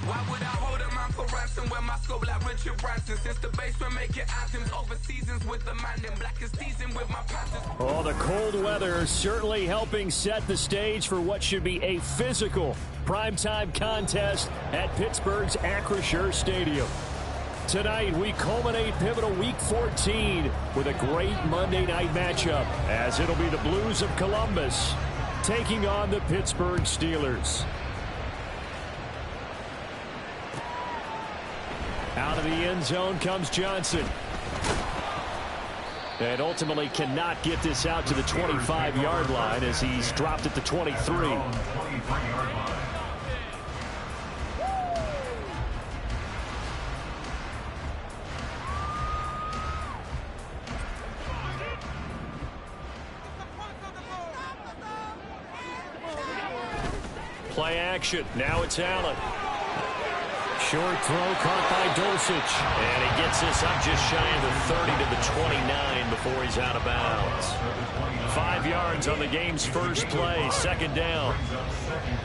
Why would I hold a man for ransom when my scope like Richard Branson? Since the basement making anthems over seasons with the man in black is season with my Panthers. Oh, the cold weather certainly helping set the stage for what should be a physical primetime contest at Pittsburgh's Acrisure Stadium. Tonight, we culminate pivotal Week 14 with a great Monday night matchup, as it'll be the Blues of Columbus taking on the Pittsburgh Steelers. Out of the end zone comes Johnson. And ultimately cannot get this out to the 25-yard line as he's dropped at the 23. Play action. Now it's Allen. Short throw caught by Dulcich. And he gets this up just shy of the 30 to the 29 before he's out of bounds. 5 yards on the game's first play. Second down.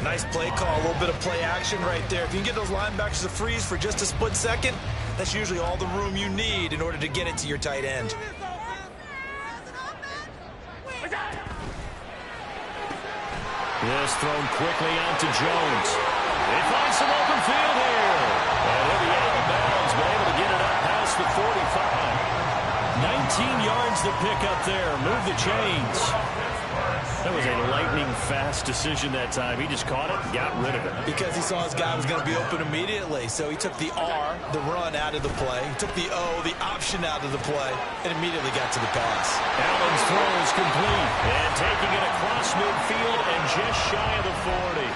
Nice play call. A little bit of play action right there. If you can get those linebackers to freeze for just a split second, that's usually all the room you need in order to get it to your tight end. This thrown quickly out to Jones. They find some open field here. And he'll be out of bounds, but able to get it up past the 45. 19 yards to pick up there. Move the chains. That was a lightning-fast decision that time. He just caught it and got rid of it. Because he saw his guy was going to be open immediately. So he took the R, the run, out of the play. He took the O, the option, out of the play, and immediately got to the pass. Allen's throw is complete. And taking it across midfield and just shy of the 40.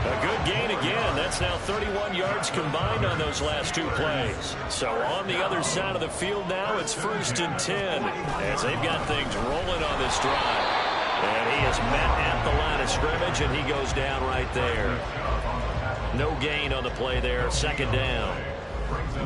A good gain again. That's now 31 yards combined on those last two plays. So on the other side of the field now, it's 1st and 10 as they've got things rolling on this drive. And he is met at the line of scrimmage, and he goes down right there. No gain on the play there. Second down.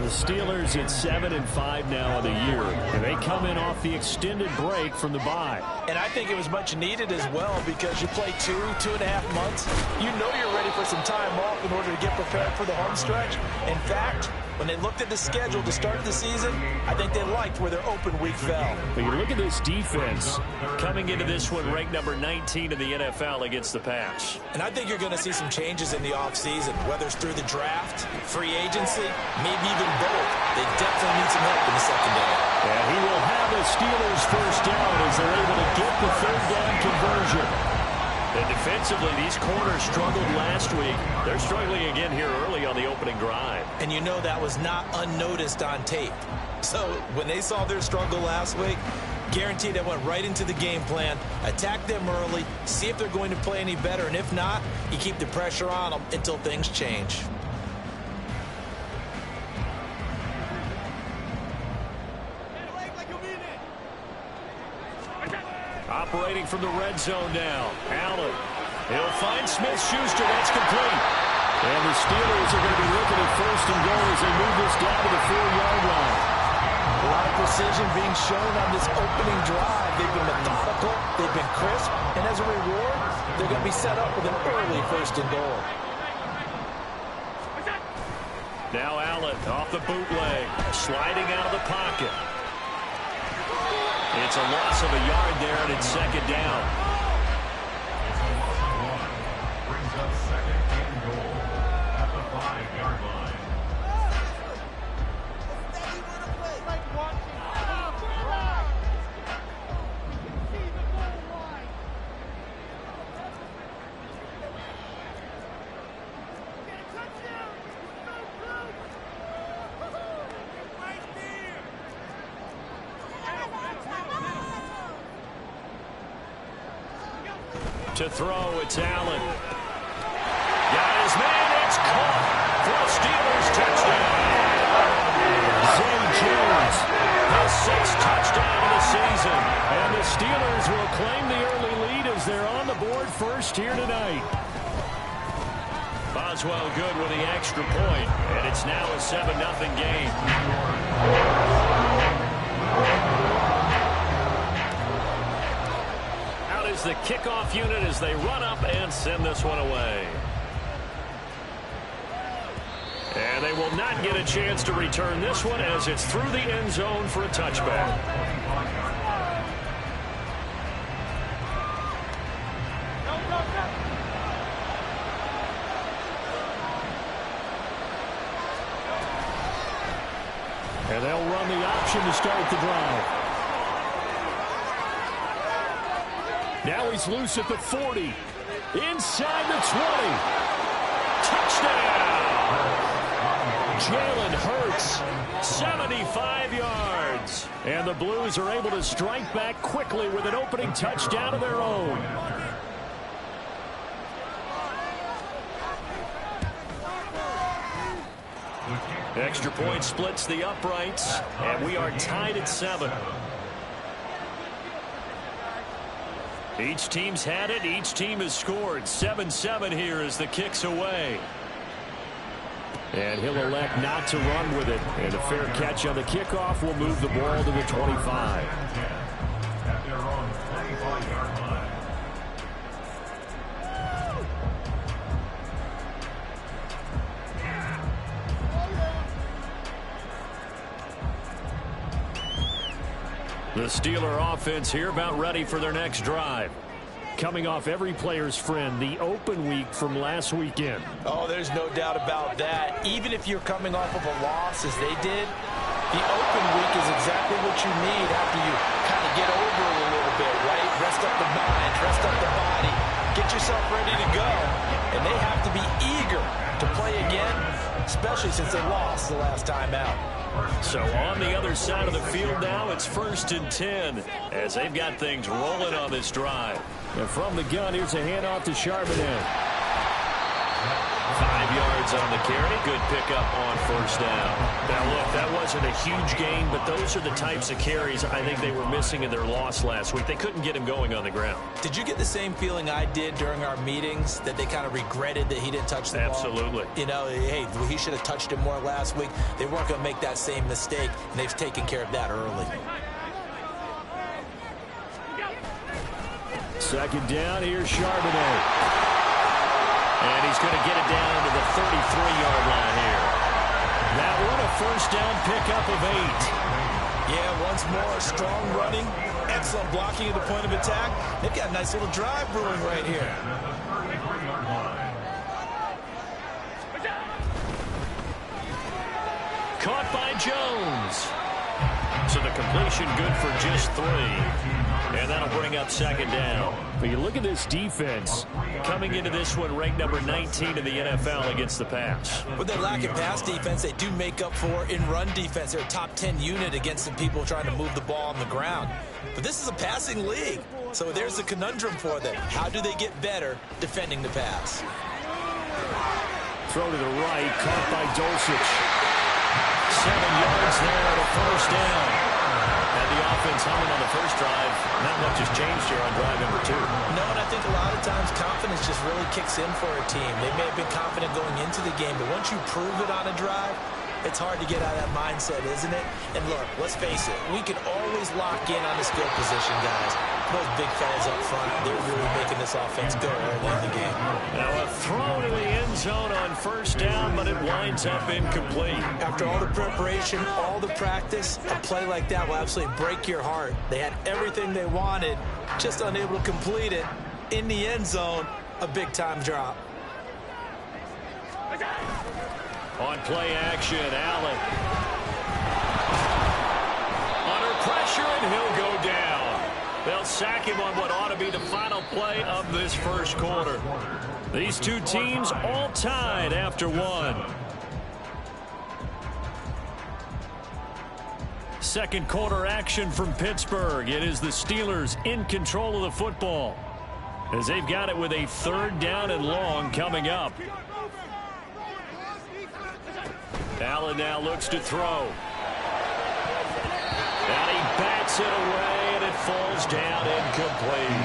The Steelers at 7-5 now on the year, and they come in off the extended break from the bye. And I think it was much needed as well because you play 2.5 months. You know you're ready for some time off in order to get prepared for the home stretch. In fact, when they looked at the schedule to start the season, I think they liked where their open week fell. But you look at this defense coming into this one ranked number 19 in the NFL against the pass. And I think you're going to see some changes in the offseason, whether it's through the draft, free agency, maybe even both. They definitely need some help in the secondary. And he will have the Steelers first down as they're able to get the third down conversion. And defensively, these corners struggled last week. They're struggling again here early on the opening drive. And you know that was not unnoticed on tape. So when they saw their struggle last week, guaranteed they went right into the game plan, attack them early, see if they're going to play any better. And if not, you keep the pressure on them until things change. Operating from the red zone now. Allen. He'll find Smith-Schuster. That's complete. And the Steelers are going to be looking at 1st and goal as they move this down to the 4-yard line. A lot of precision being shown on this opening drive. They've been methodical. They've been crisp. And as a reward, they're going to be set up with an early 1st and goal. Now Allen off the bootleg. Sliding out of the pocket. It's a loss of a yard there, and it's second down. Brings up 2nd and goal at the 5-yard line. To throw, it's Allen. Got his man, it's caught for a Steelers touchdown. Zay Jones, his 6th touchdown of the season. And the Steelers will claim the early lead as they're on the board first here tonight. Boswell good with the extra point, and it's now a 7-0 game. The kickoff unit as they run up and send this one away. And they will not get a chance to return this one as it's through the end zone for a touchback. And they'll run the option to start the drive. Now he's loose at the 40. Inside the 20. Touchdown! Jalen Hurts, 75 yards. And the Blues are able to strike back quickly with an opening touchdown of their own. Extra point splits the uprights, and we are tied at 7. Each team's had it. Each team has scored. 7-7 here as the kick's away. And he'll elect not to run with it. And a fair catch on the kickoff will move the ball to the 25. At their own 25-yard line. The Steeler offense here about ready for their next drive. Coming off every player's friend, the open week from last weekend. Oh, there's no doubt about that. Even if you're coming off of a loss as they did, the open week is exactly what you need after you kind of get over it a little bit, right? Rest up the mind, rest up the body, get yourself ready to go. And they have to be eager to play again, especially since they lost the last time out. So on the other side of the field now, it's 1st and 10 as they've got things rolling on this drive. And from the gun, here's a handoff to Charbonnet. 5 yards on the carry. Good pickup on 1st down. Now, look, that wasn't a huge gain, but those are the types of carries I think they were missing in their loss last week. They couldn't get him going on the ground. Did you get the same feeling I did during our meetings, that they kind of regretted that he didn't touch the ball? Absolutely. You know, hey, he should have touched it more last week. They weren't going to make that same mistake, and they've taken care of that early. Second down, here's Charbonnet. And he's going to get it down to the 33-yard line here. That one a 1st down pickup of 8. Yeah, once more, strong running, excellent blocking at the point of attack. They've got a nice little drive brewing right here. Caught by Jones. So the completion good for just 3. And that'll bring up 2nd down. But you look at this defense. Coming into this one, ranked number 19 in the NFL against the pass. With their lack of pass defense, they do make up for in run defense. They're a top 10 unit against some people trying to move the ball on the ground. But this is a passing league. So there's a conundrum for them. How do they get better defending the pass? Throw to the right, caught by Dulcich. 7 yards there at a 1st down. And the offense humming on the first drive. Not much has changed here on drive number 2. No, and I think a lot of times confidence just really kicks in for a team. They may have been confident going into the game, but once you prove it on a drive, it's hard to get out of that mindset, isn't it? And look, let's face it, we can always lock in on the skill position, guys. Those big fellas up front, they're really making this offense go early in the game. Now a throw to the end zone on 1st down, but it winds up incomplete. After all the preparation, all the practice, a play like that will absolutely break your heart. They had everything they wanted, just unable to complete it. In the end zone, a big-time drop. On play action, Allen. Under pressure, and he'll go down. They'll sack him on what ought to be the final play of this 1st quarter. These two teams all tied after 1. 2nd quarter action from Pittsburgh. It is the Steelers in control of the football, as they've got it with a 3rd down and long coming up. Allen now looks to throw. And he bats it away, and it falls down incomplete.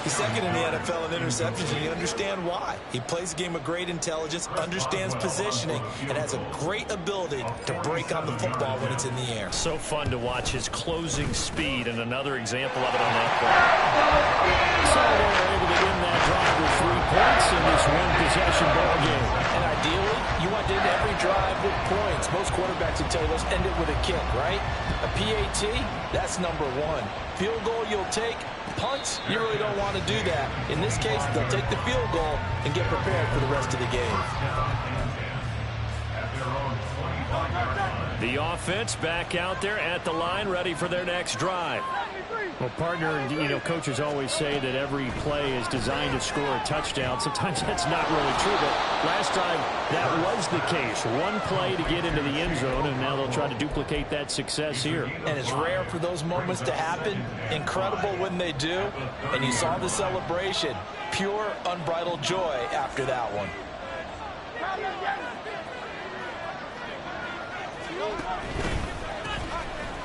He's 2nd in the NFL in interceptions, and you understand why. He plays a game of great intelligence, understands positioning, and has a great ability to break on the football when it's in the air. So fun to watch his closing speed, and another example of it on that play. So they're able to win that drive with 3 points in this one-possession ball game. And ideally, you want to end every drive defense and tell you, let's end it with a kick, right? A PAT, that's number one. Field goal you'll take. Punts, you really don't want to do that. In this case, they'll take the field goal and get prepared for the rest of the game. The offense back out there at the line, ready for their next drive. Well, partner, coaches always say that every play is designed to score a touchdown. Sometimes that's not really true, but last time that was the case. One play to get into the end zone, and now they'll try to duplicate that success here. And it's rare for those moments to happen. Incredible when they do. And you saw the celebration. Pure, unbridled joy after that one.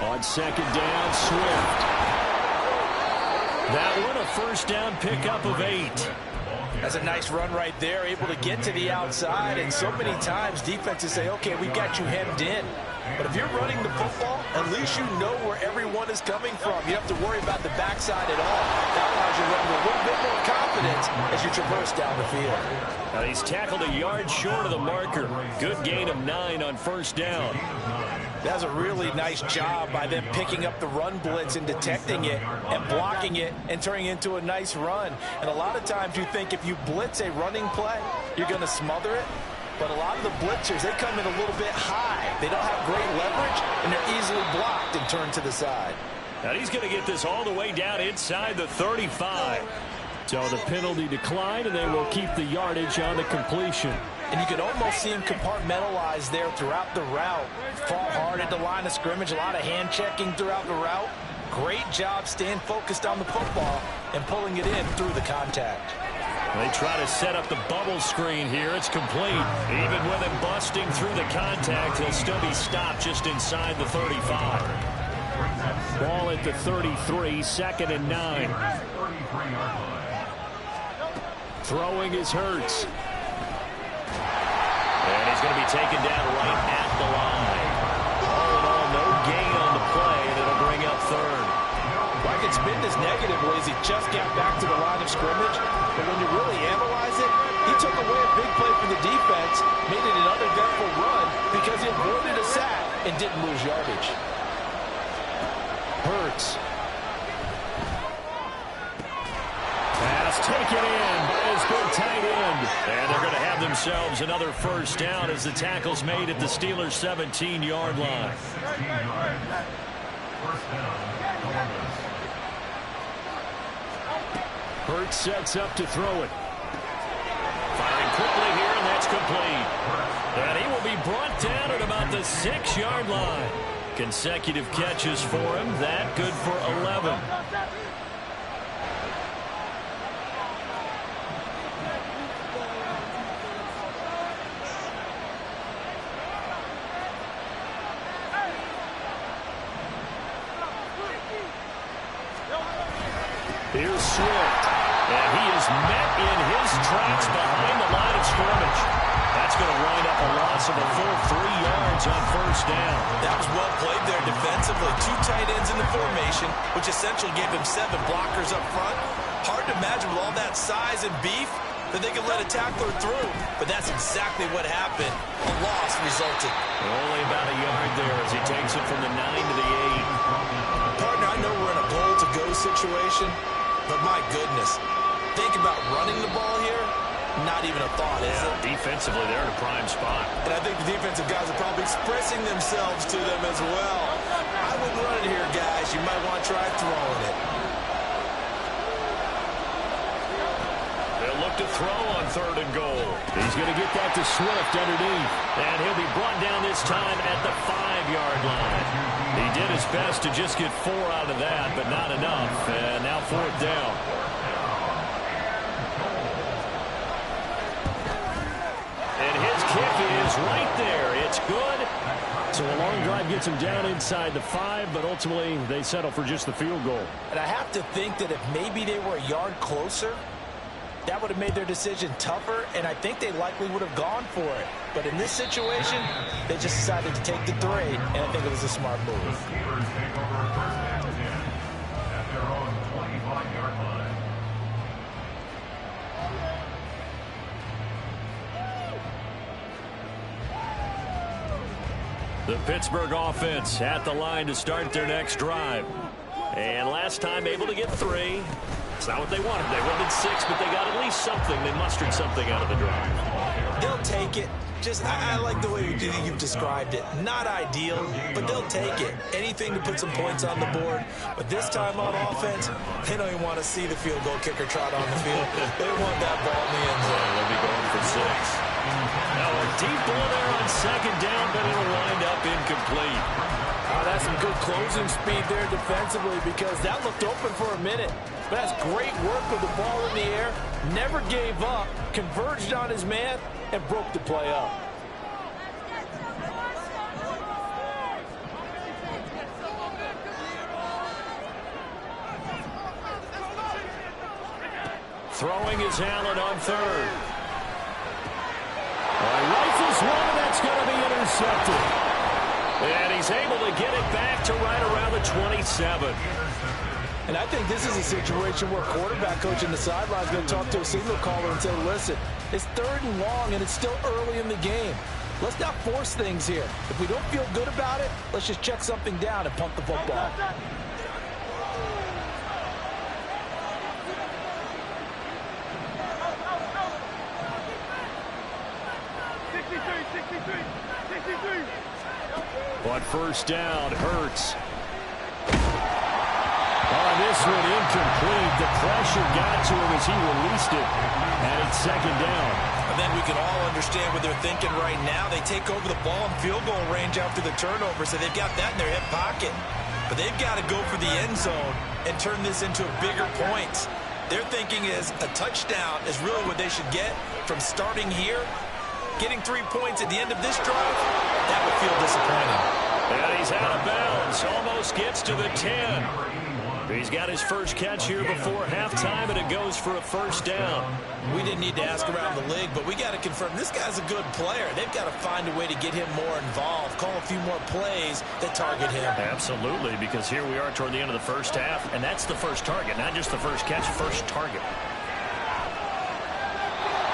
On second down, Swift. That one, a first down pickup of 8. That's a nice run right there, able to get to the outside. And so many times defenses say, okay, we've got you hemmed in. But if you're running the football, at least you know where everyone is coming from. You don't have to worry about the backside at all. That allows you to run with a little bit more confidence as you traverse down the field. Now he's tackled a yard short of the marker. Good gain of 9 on first down. That's a really nice job by them picking up the run blitz and detecting it and blocking it and turning it into a nice run. And a lot of times you think if you blitz a running play, you're going to smother it. But a lot of the blitzers, they come in a little bit high. They don't have great leverage, and they're easily blocked and turned to the side. Now he's going to get this all the way down inside the 35. So the penalty declined, and they will keep the yardage on the completion. And you can almost see him compartmentalize there throughout the route. Fall hard at the line of scrimmage, a lot of hand checking throughout the route. Great job staying focused on the football and pulling it in through the contact. They try to set up the bubble screen here. It's complete. Even with him busting through the contact, he'll still be stopped just inside the 35. Ball at the 33, second and 9. Throwing is Hurts. And he's going to be taken down right at the line. All in all, no gain on the play, and it'll bring up third. Like it's been this negatively as he just got back to the line of scrimmage. But when you really analyze it, he took away a big play for the defense, made it an uneventful run because he avoided a sack and didn't lose yardage. Hurts. Pass taken in by his good tight end. And they're going to have themselves another first down as the tackle's made at the Steelers' 17-yard line. Hurts sets up to throw it. Firing quickly here, and that's complete. And he will be brought down at about the 6-yard line. Consecutive catches for him. That good for 11. Here's Swift, and he is met in his tracks behind the line of scrimmage. That's going to wind up a loss of a full 3 yards on first down. That was well played there defensively. 2 tight ends in the formation, which essentially gave him 7 blockers up front. Hard to imagine with all that size and beef that they could let a tackler through. But that's exactly what happened. A loss resulted. Only about a yard there as he takes it from the 9 to the 8. Partner, I know we're in a goal-to-go situation. But my goodness, think about running the ball here. Not even a thought, is it? Defensively, they're in a prime spot. And I think the defensive guys are probably expressing themselves to them as well. I wouldn't run it here, guys. You might want to try throwing it. They'll look to throw on 3rd and goal. He's going to get that to Swift underneath. And he'll be brought down this time at the 5-yard line. He did his best to just get 4 out of that, but not enough. And now 4th down. And his kick is right there. It's good. So a long drive gets him down inside the 5, but ultimately they settle for just the field goal. And I have to think that if maybe they were a yard closer, that would have made their decision tougher, and I think they likely would have gone for it. But in this situation, they just decided to take the 3, and I think it was a smart move. The Pittsburgh offense at the line to start their next drive. And last time able to get 3. It's not what they wanted. They wanted 6, but they got at least something. They mustered something out of the drive. They'll take it. I like the way you've described it. Not ideal, but they'll take it. Anything to put some points on the board. But this time on offense, they don't even want to see the field goal kicker trot on the field. They want that ball in the end zone. They'll be going for 6. Now a deep ball there on second down, but it'll wind up incomplete. That's some good closing speed there defensively because that looked open for a minute. But that's great work with the ball in the air. Never gave up, converged on his man, and broke the play up. Throwing is Allen on third. Rifles one, and that's going to be intercepted. And he's able to get it back to right around the 27. And I think this is a situation where quarterback coach in the sideline is going to talk to a signal caller and say, listen, it's 3rd and long, and it's still early in the game. Let's not force things here. If we don't feel good about it, let's just check something down and punt the football. On first down, Hurts. On this one, incomplete. The pressure got to him as he released it. And it's second down. And then we can all understand what they're thinking right now. They take over the ball in field goal range after the turnover, so they've got that in their hip pocket. But they've got to go for the end zone and turn this into bigger points. Their thinking is a touchdown is really what they should get from starting here. Getting 3 points at the end of this drive, that would feel disappointing. And he's out of bounds. Almost gets to the 10. He's got his first catch here before halftime, and it goes for a first down. We didn't need to ask around the league, but we got to confirm this guy's a good player. They've got to find a way to get him more involved, call a few more plays that target him. Absolutely, because here we are toward the end of the first half, and that's the first target, not just the first catch, first target.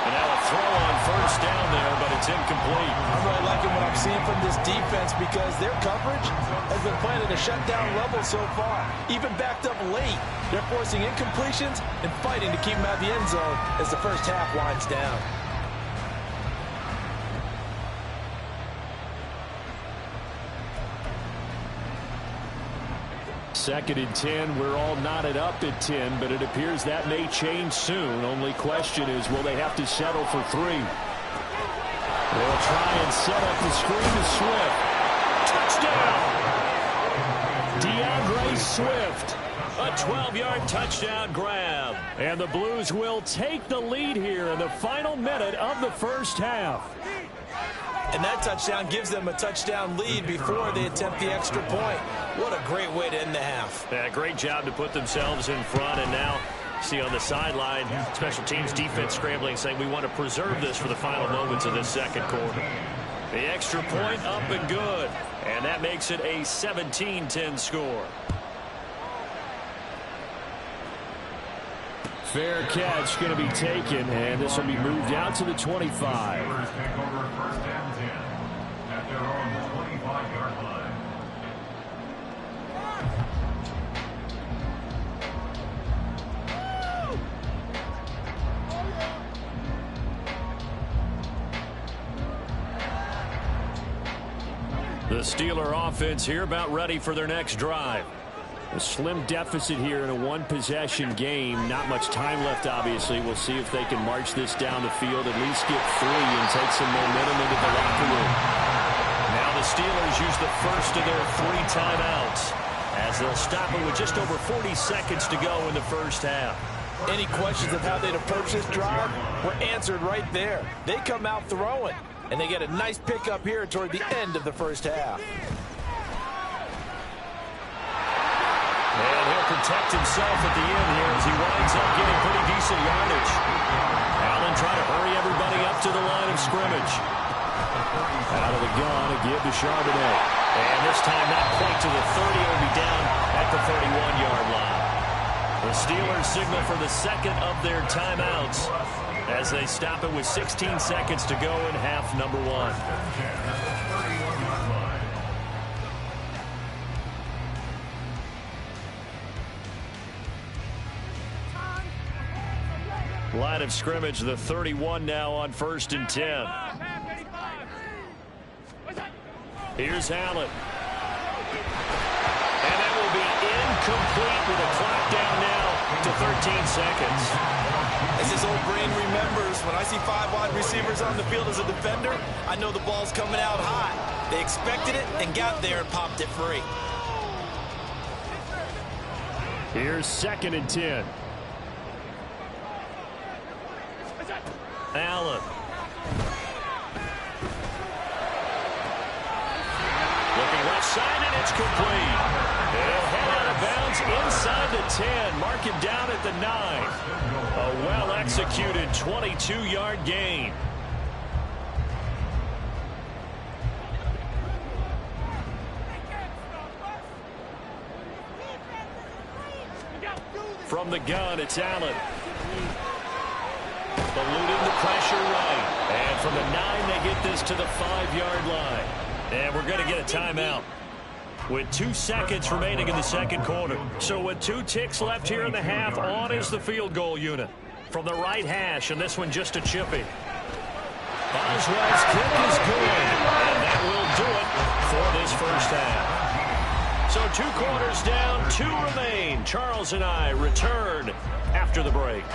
And now a throw on first down there, but it's incomplete. I'm really liking what I'm seeing from this defense because their coverage has been playing at a shutdown level so far. Even backed up late, they're forcing incompletions and fighting to keep them out of the end zone as the first half winds down. Second and 10. We're all knotted up at 10, but it appears that may change soon. Only question is, will they have to settle for 3? They'll try and set up the screen to Swift. Touchdown! DeAndre Swift. A 12-yard touchdown grab. And the Blues will take the lead here in the final minute of the first half. And that touchdown gives them a touchdown lead before they attempt the extra point. What a great way to end the half. Yeah, great job to put themselves in front. And now, see on the sideline, special teams defense scrambling, saying we want to preserve this for the final moments of this second quarter. The extra point up and good. And that makes it a 17-10 score. Fair catch going to be taken, and this will be moved out to the 25. The Steeler offense here about ready for their next drive. A slim deficit here in a one-possession game. Not much time left, obviously. We'll see if they can march this down the field, at least get 3 and take some momentum into the locker room. Now the Steelers use the first of their 3 timeouts as they'll stop it with just over 40 seconds to go in the first half. Any questions of how they'd approach this drive were answered right there. They come out throwing, and they get a nice pickup here toward the end of the first half. And he'll protect himself at the end here as he winds up getting pretty decent yardage. Allen trying to hurry everybody up to the line of scrimmage. Out of the gun, a give to Charbonnet. And this time not quite to the 30. Will be down at the 31-yard line. The Steelers signal for the second of their timeouts as they stop it with 16 seconds to go in half number 1. Line of scrimmage, the 31 now on 1st and 10. Here's Allen. And that will be incomplete with a clock down now to 13 seconds. As his old brain remembers, when I see 5 wide receivers on the field as a defender, I know the ball's coming out hot. They expected it and got there and popped it free. Here's 2nd and 10. Allen. Looking left side, and it's complete. He'll head out of bounds inside the 10. Mark him down at the 9. A well-executed 22-yard gain. From the gun, it's Allen. Eluding the pressure right. And from the 9, they get this to the 5-yard line. And we're going to get a timeout with 2 seconds remaining in the second quarter. So with 2 ticks left here in the half, on is the field goal unit. From the right hash, and this one just a chippy. Boswell's kick is good. And that will do it for this first half. So 2 quarters down, 2 remain. Charles and I return after the break.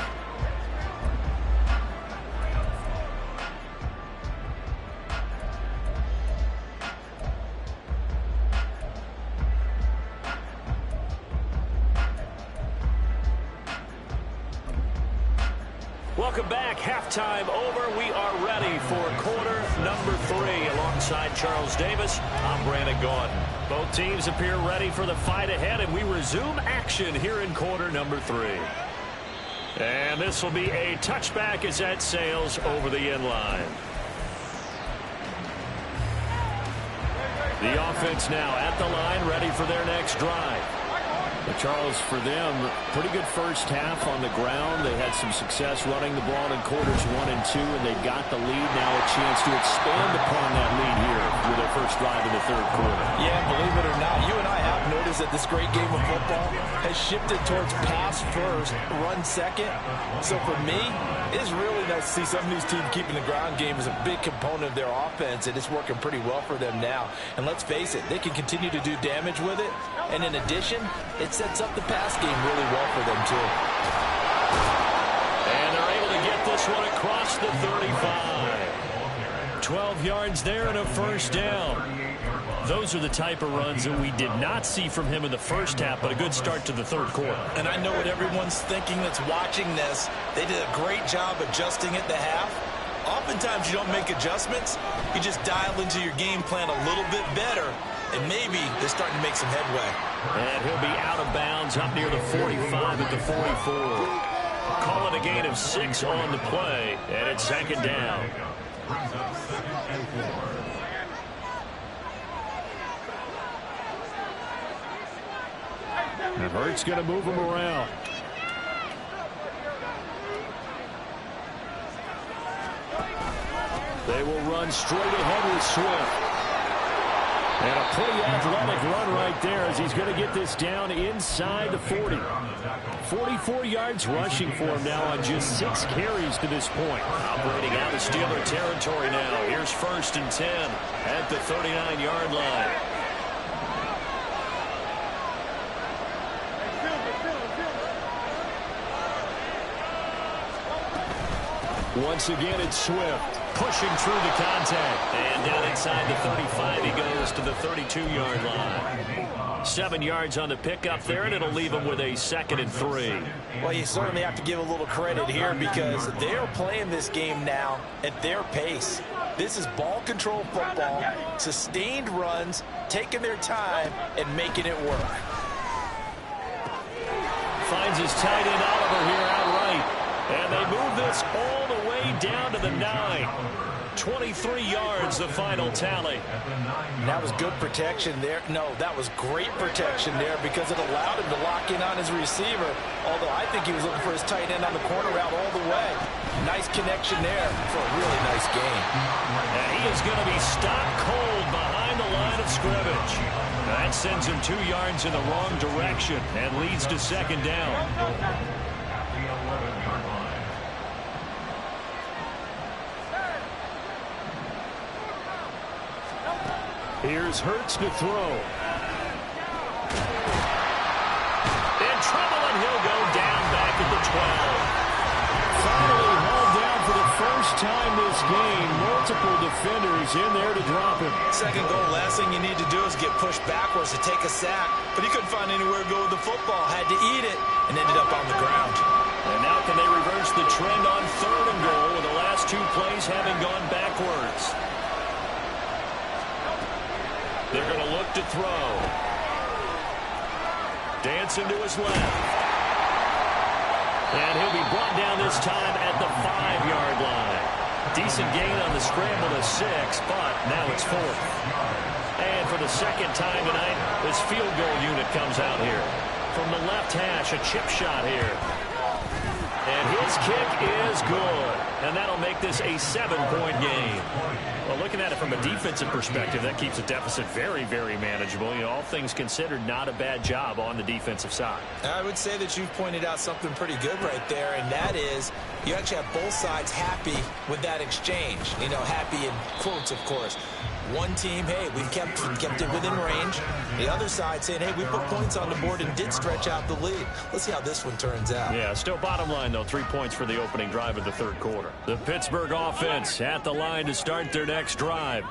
Welcome back. Halftime over. We are ready for quarter number 3. Alongside Charles Davis, I'm Brandon Gaudin. Both teams appear ready for the fight ahead, and we resume action here in quarter number 3. And this will be a touchback as that sails over the end line. The offense now at the line, ready for their next drive. But Charles, for them, pretty good first half on the ground. They had some success running the ball in quarters 1 and 2, and they got the lead. Now a chance to expand upon that lead here with their first drive in the third quarter. Yeah, believe it or not, you and I have noticed that this great game of football has shifted towards pass first, run second. So for me, it's really nice to see some of these teams keeping the ground game as a big component of their offense, and it's working pretty well for them now. And let's face it, they can continue to do damage with it. And in addition, it sets up the pass game really well for them, too. And they're able to get this one across the 35. 12 yards there and a first down. Those are the type of runs that we did not see from him in the first half, but a good start to the third quarter. And I know what everyone's thinking that's watching this. They did a great job adjusting at the half. Oftentimes you don't make adjustments. You just dial into your game plan a little bit better, and maybe they're starting to make some headway. And he'll be out of bounds up near the 45 at the 44. Call it a gain of 6 on the play, and it's second down. And Hurts going to move him around. They will run straight ahead with Swift. And a pretty athletic run right there as he's going to get this down inside the 40. 44 yards rushing for him now on just 6 carries to this point. Operating out of Steeler territory now. Here's 1st and 10 at the 39-yard line. Once again, it's Swift pushing through the contact. And down inside the 35, he goes to the 32-yard line. 7 yards on the pickup there, and it'll leave him with a 2nd and 3. Well, you certainly have to give a little credit here because they're playing this game now at their pace. This is ball control football, sustained runs, taking their time, and making it work. Finds his tight end Oliver here outright. And they move this all the way down to the 9. 23 yards, the final tally. That was good protection there. No, that was great protection there because it allowed him to lock in on his receiver. Although I think he was looking for his tight end on the corner route all the way. Nice connection there for a really nice game. And he is going to be stopped cold behind the line of scrimmage. That sends him 2 yards in the wrong direction and leads to second down. Here's Hurts to throw. In trouble, and he'll go down back at the 12. Finally hauled down for the first time this game. Multiple defenders in there to drop him. Second goal, last thing you need to do is get pushed backwards to take a sack. But he couldn't find anywhere to go with the football. Had to eat it and ended up on the ground. And now can they reverse the trend on 3rd and goal with the last 2 plays having gone backwards? They're going to look to throw. Dancing to his left. And he'll be brought down this time at the 5-yard line. Decent gain on the scramble to 6, but now it's 4th. And for the second time tonight, this field goal unit comes out here. From the left hash, a chip shot here. And his kick is good. And that'll make this a 7-point game. Well, looking at it from a defensive perspective, that keeps the deficit very, very manageable. You know, all things considered, not a bad job on the defensive side. I would say that you've pointed out something pretty good right there, and that is you actually have both sides happy with that exchange. You know, happy in quotes, of course. One team, hey, we kept it within range. The other side saying, hey, we put points on the board and did stretch out the lead. Let's see how this one turns out. Yeah, still bottom line, though, 3 points for the opening drive of the 3rd quarter. The Pittsburgh offense at the line to start their next drive.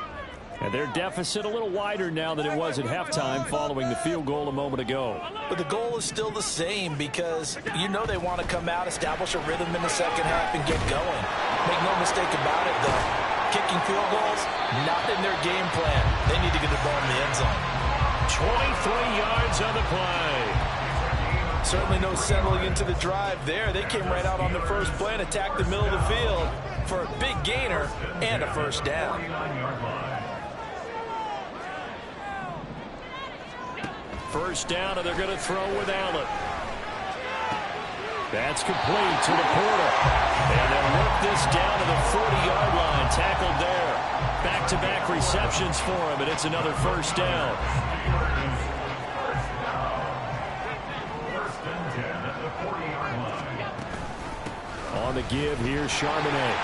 And their deficit a little wider now than it was at halftime following the field goal a moment ago. But the goal is still the same because you know they want to come out, establish a rhythm in the second half, and get going. Make no mistake about it, though. Kicking field goals, not in their game plan. They need to get the ball in the end zone. 23 yards on the play. Certainly no settling into the drive there. They came right out on the first play and attacked the middle of the field for a big gainer and a first down. First down, and they're going to throw with Allen. That's complete to Laporta. And they'll work this down to the 40-yard line. Tackled there. Back-to-back receptions for him, and it's another first down. On the give, here's Charbonnet.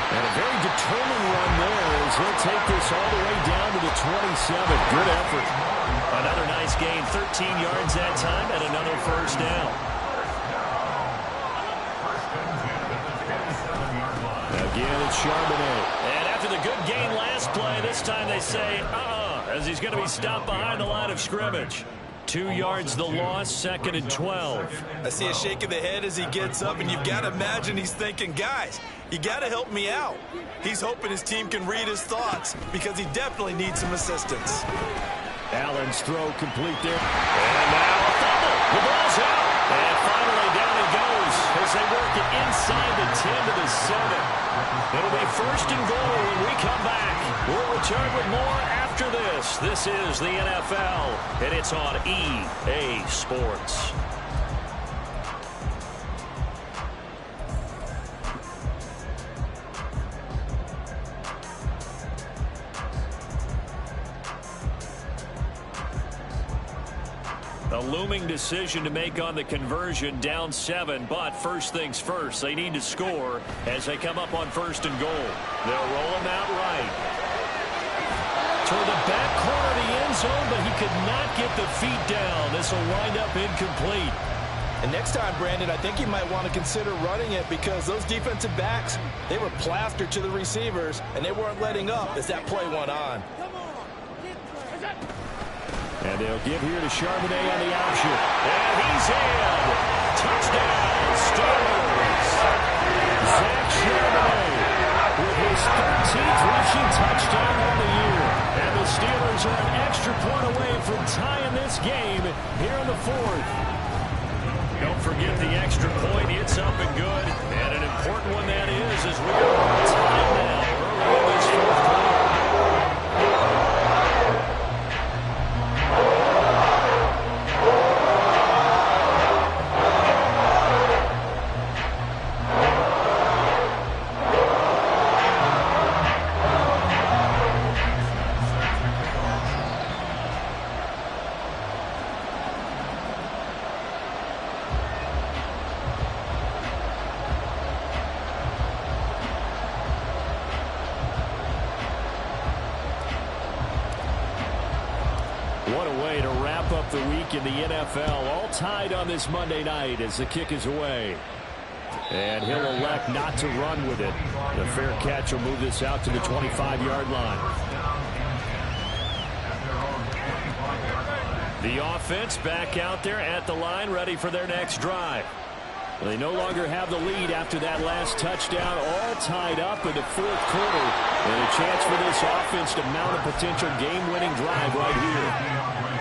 And a very determined run there as he'll take this all the way down to the 27. Good effort. Another nice gain, 13 yards that time, and another first down. Again, it's Charbonnet. And after the good gain last play, this time they say, as he's going to be stopped behind the line of scrimmage. 2 yards the loss, 2nd and 12. I see a shake of the head as he gets up, and you've got to imagine he's thinking, guys, you got to help me out. He's hoping his team can read his thoughts because he definitely needs some assistance. Allen's throw complete there. And now a fumble. The ball's out. And finally down he goes as they work it inside the 10 to the 7. It'll be 1st and goal when we come back. We'll return with more after this. This is the NFL, and it's on EA Sports. A looming decision to make on the conversion, down 7, but first things first, they need to score as they come up on 1st and goal. They'll roll him out right. Toward the back corner of the end zone, but he could not get the feet down. This will wind up incomplete. And next time, Brandon, I think you might want to consider running it because those defensive backs, they were plastered to the receivers, and they weren't letting up as that play went on. And they'll give here to Charbonnet on the option. And he's in. Touchdown, Steelers. Zach Charbonnet with his 13th rushing touchdown on the year. And the Steelers are an extra point away from tying this game here in the 4th. Don't forget the extra point. It's up and good. And an important one that is as we are on time now early in this 4th quarter. What a way to wrap up the week in the NFL. All tied on this Monday night as the kick is away. And he'll elect not to run with it. The fair catch will move this out to the 25-yard line. The offense back out there at the line, ready for their next drive. Well, they no longer have the lead after that last touchdown, all tied up in the fourth quarter. And a chance for this offense to mount a potential game-winning drive right here.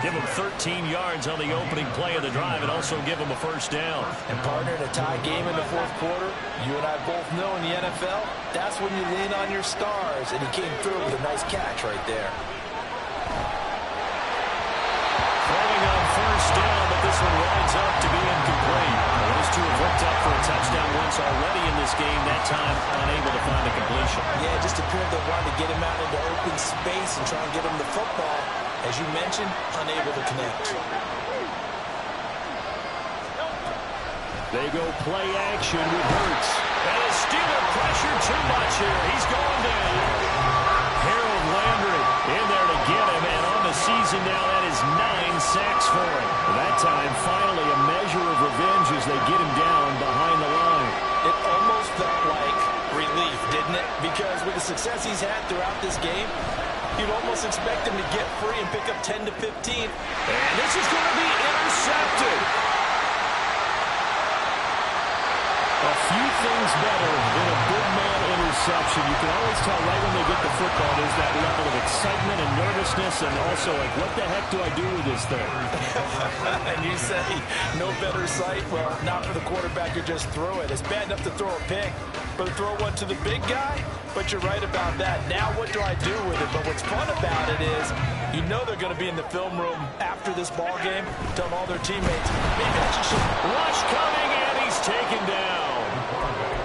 Give them 13 yards on the opening play of the drive and also give them a first down. And partner, in a tie game in the fourth quarter, you and I both know in the NFL, that's when you lean on your stars. And he came through with a nice catch right there. Throwing on first down, but this one winds up to be incomplete. Those two have hooked up for a touchdown once already in this game, that time unable to find a completion. Yeah, it just appeared they wanted to get him out into open space and try and get him the football. As you mentioned, unable to connect. They go play action with Hurts. And a Steeler pressure too much here. He's going down. Harold Landry in there to get him, and on the season now, that is 9 sacks for him. That time, finally, a measure of revenge as they get him down behind the line. It almost felt like relief, didn't it? Because with the success he's had throughout this game, you'd almost expect him to get free and pick up 10 to 15. And this is going to be intercepted. A few things better than a big man interception. You can always tell right when they get the football, there's that level of excitement and nervousness, and also like, what the heck do I do with this thing? And you say, no better sight? Well, not for the quarterback who just threw it. It's bad enough to throw a pick, but to throw one to the big guy? But you're right about that. Now what do I do with it? But what's fun about it is, you know they're going to be in the film room after this ball game, telling all their teammates, maybe I should. Rush coming, and he's taken down.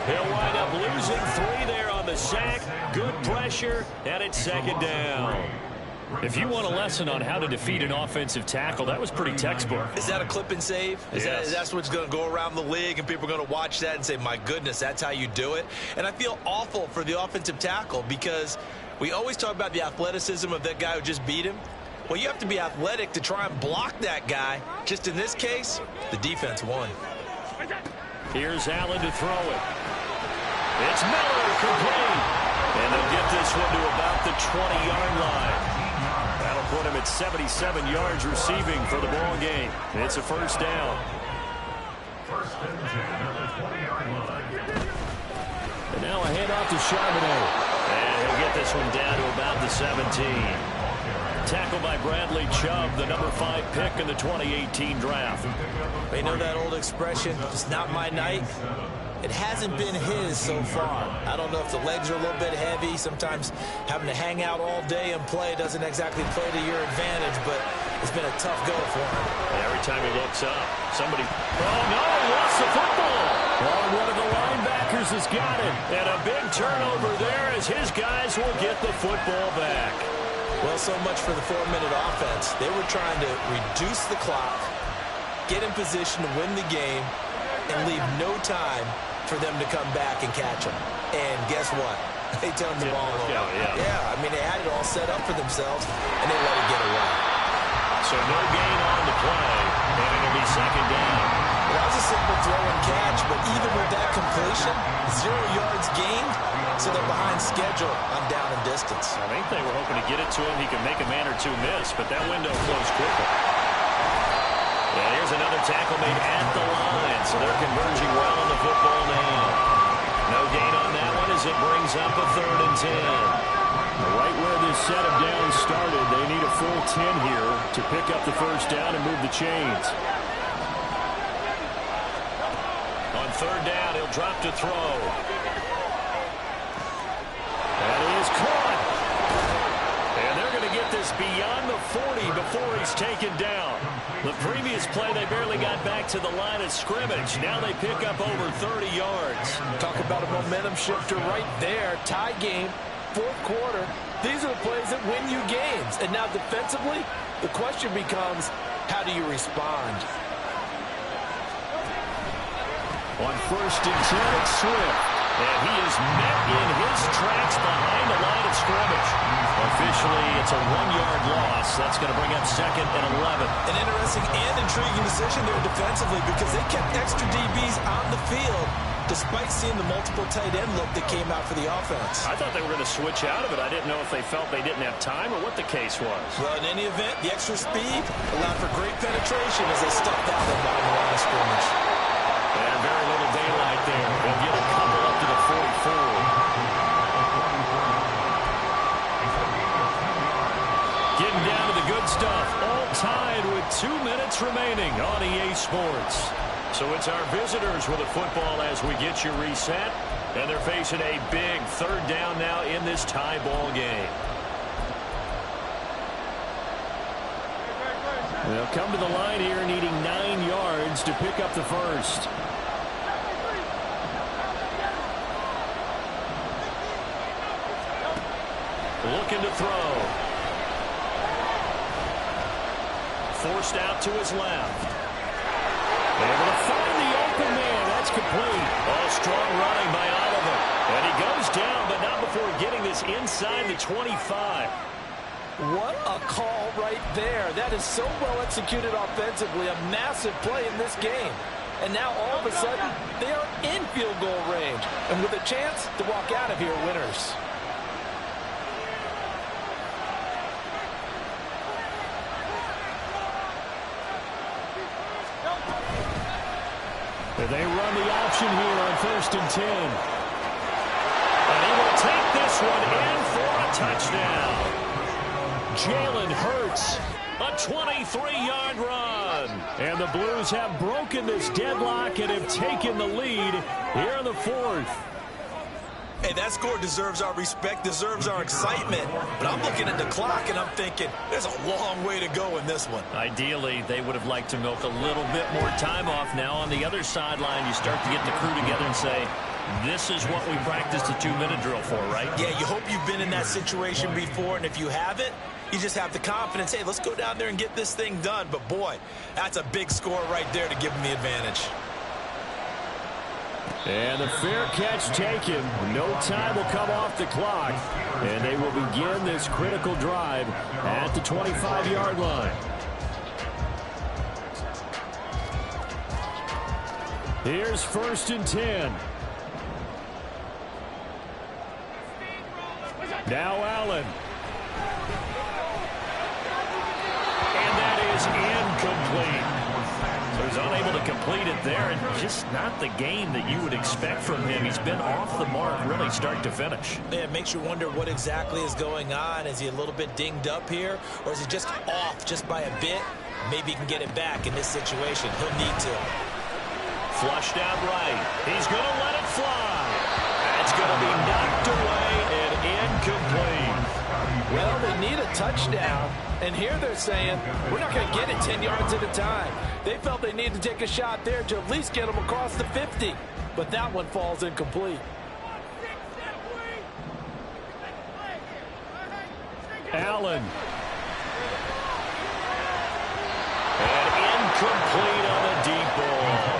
He'll wind up losing 3 there on the sack. Good pressure, and it's second down. If you want a lesson on how to defeat an offensive tackle, that was pretty textbook. Is that a clip and save? Yes. That's what's going to go around the league, and people are going to watch that and say, my goodness, that's how you do it? And I feel awful for the offensive tackle because we always talk about the athleticism of that guy who just beat him. Well, you have to be athletic to try and block that guy. Just in this case, the defense won. Here's Allen to throw it. It's Miller, complete. And they'll get this one to about the 20-yard line. That'll put him at 77 yards receiving for the ball game. It's a first down. First and 10 at the 20-yard line. And now a handoff to Charbonnet. And he'll get this one down to about the 17. Tackled by Bradley Chubb, the number 5 pick in the 2018 draft. They know that old expression, it's not my night. It hasn't been his so far. I don't know if the legs are a little bit heavy. Sometimes having to hang out all day and play doesn't exactly play to your advantage, but it's been a tough go for him. And every time he looks up, somebody... Oh, no, he lost the football. Oh, one of the linebackers has got it. And a big turnover there as his guys will get the football back. Well, so much for the 4-minute offense. They were trying to reduce the clock, get in position to win the game, and leave no time for them to come back and catch them. And guess what? They turned the ball over. Yeah, I mean, they had it all set up for themselves, and they let it get away. So no gain on the play, and it'll be second down. Well, that was a simple throw and catch, but even with that completion, 0 yards gained, so they're behind schedule on down and distance. I think they were hoping to get it to him. He could make a man or two miss, but that window closed quickly. And here's another tackle made at the line, so they're converging well on the football now. No gain on that one as it brings up a 3rd and 10. Right where this set of downs started, they need a full 10 here to pick up the first down and move the chains. On 3rd down, he'll drop to throw. That is caught. And they're going to get this beyond the 40 before he's taken down. The previous play, they barely got back to the line of scrimmage. Now they pick up over 30 yards. Talk about a momentum shifter right there. Tie game, 4th quarter. These are the plays that win you games. And now defensively, the question becomes, how do you respond? On 1st and 10, it's Swift. And he is met in his tracks behind the line of scrimmage. Officially, it's It's a 1-yard loss. That's going to bring up 2nd and 11. An interesting and intriguing decision there defensively because they kept extra DBs on the field despite seeing the multiple tight end look that came out for the offense. I thought they were going to switch out of it. I didn't know if they felt they didn't have time or what the case was. Well, in any event, the extra speed allowed for great penetration as they stepped out there behind the line of scrimmage. And very little daylight there. They'll get a couple up to the 44. Getting down to the good stuff. All tied with 2 minutes remaining on EA Sports. So it's our visitors with the football as we get you reset. And they're facing a big 3rd down now in this tie ball game. They'll come to the line here needing 9 yards to pick up the first. Looking to throw. Forced out to his left. Able to find the open man. That's complete. Oh, strong running by Oliver. And he goes down, but not before getting this inside the 25. What a call right there. That is so well executed offensively. A massive play in this game. And now all of a sudden, they are in field goal range. And with a chance to walk out of here winners. They run the option here on 1st and 10. And he will take this one in for a touchdown. Jalen Hurts. A 23-yard run. And the Blues have broken this deadlock and have taken the lead here in the 4th. Hey, that score deserves our respect, deserves our excitement. But I'm looking at the clock and I'm thinking, there's a long way to go in this one. Ideally, they would have liked to milk a little bit more time off. Now on the other sideline, you start to get the crew together and say, this is what we practiced a 2-minute drill for, right? Yeah, you hope you've been in that situation before, and if you haven't, you just have the confidence, hey, let's go down there and get this thing done. But boy, that's a big score right there to give them the advantage. And the fair catch taken. No time will come off the clock. And they will begin this critical drive at the 25-yard line. Here's 1st and 10. Now Allen. And that is incomplete. So he's unable to complete it there, and just not the game that you would expect from him. He's been off the mark really start to finish. Yeah, it makes you wonder what exactly is going on. Is he a little bit dinged up here, or is he just off just by a bit? Maybe he can get it back in this situation. He'll need to. Flushed out right. He's going to let it fly. That's going to be knocked away and incomplete. Well, they need a touchdown, and here they're saying, we're not going to get it 10 yards at a time. They felt they needed to take a shot there to at least get them across the 50, but that one falls incomplete. Allen. And incomplete on the deep ball.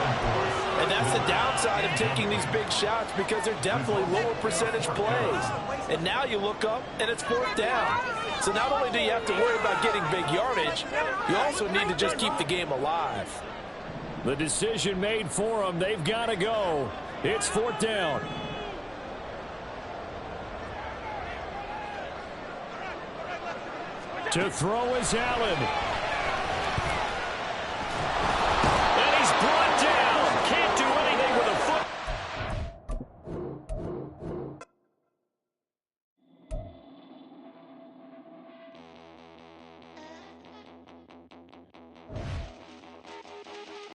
And that's the downside of taking these big shots because they're definitely lower percentage plays. And now you look up, and it's 4th down. So not only do you have to worry about getting big yardage, you also need to just keep the game alive. The decision made for them. They've got to go. It's 4th down. To throw is Allen.